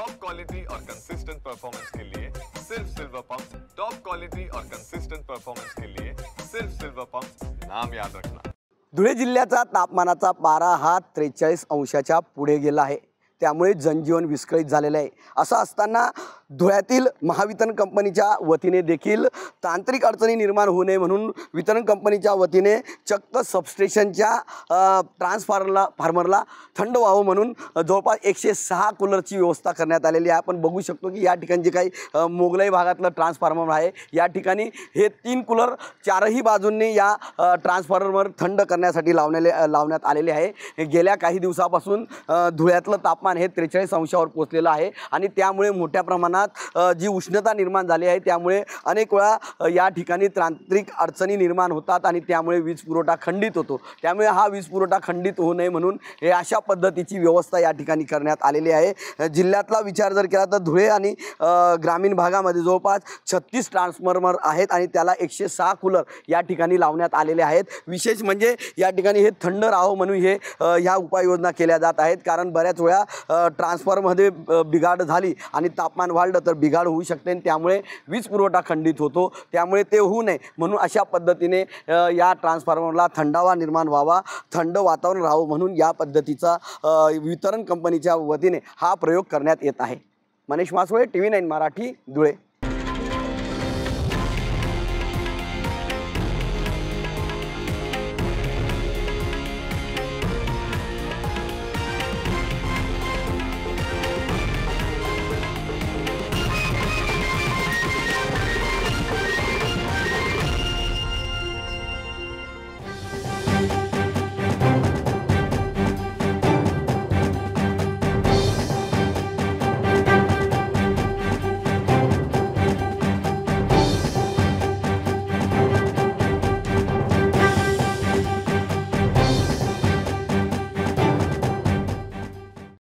Top quality और consistent performance के लिए सिर्फ सिल्वर पंप। टॉप क्वालिटी और कंसिस्टेंट परफॉर्मेंस के लिए सिर्फ सिल्वर पंप, नाम याद रखना। धुळे जिल्ह्याचा तापमानाचा पारा हा 43 अंशाच्या पुढे गेला आहे, त्यामुळे जनजीवन विस्कळीत झालेले आहे। असं असताना धुळ्यातील महावितरण कंपनीच्या वतीने देखील तांत्रिक अडचणी निर्माण होऊ नये म्हणून वितरण कंपनीच्या वतीने चक्क सबस्टेशनच्या ट्रान्सफॉर्मरला थंड व्हावं म्हणून जवळपास 106 कूलरची व्यवस्था करण्यात आलेली आहे। आपण बघू शकतो की या ठिकाणी जे काही मोगलाई भागातलं ट्रान्सफॉर्मर आहे, या ठिकाणी हे 3 कूलर चारही बाजूंनी या ट्रान्सफॉर्मर थंड करण्यासाठी लावण्यात आलेले आहे। गेल्या काही दिवसापासून धुळ्यातलं तापमान हे 43 अंशावर पोहोचलेलं आहे आणि त्यामुळे मोठ्या प्रमाणात जी उष्णता निर्माण झाली आहे, त्यामुळे अनेक वेळा या ठिकाणी तांत्रिक अडचणी निर्माण होतात आणि त्यामुळे वीज पुरवठा खंडित होतो। त्यामुळे हा वीज पुरवठा खंडित होऊ नये म्हणून हे अशा पद्धतीची व्यवस्था या ठिकाणी करण्यात आलेली आहे। जिल्ह्यातला विचार जर केला तर धुळे आणि ग्रामीण भागामध्ये जवळपास 36 ट्रान्सफॉर्मर आहेत आणि त्याला 106 कूलर या ठिकाणी लावण्यात आलेले आहेत। विशेष म्हणजे या ठिकाणी हे थंड राहावं म्हणून हे ह्या उपाययोजना केल्या जात आहेत, कारण बऱ्याच वेळा ट्रान्सफॉर्मरमध्ये बिघाड झाली आणि तापमान वाढलं तर बिघाड होऊ शकते आणि त्यामुळे वीज पुरवठा खंडित होतो। त्यामुळे ते होऊ नये म्हणून अशा पद्धतीने या ट्रान्सफॉर्मरला थंडावा निर्माण व्हावा, थंड वातावरण राहावं म्हणून या पद्धतीचा वितरण कंपनीच्या वतीने हा प्रयोग करण्यात येत आहे। मनीष मासोळे, TV9 मराठी, धुळे।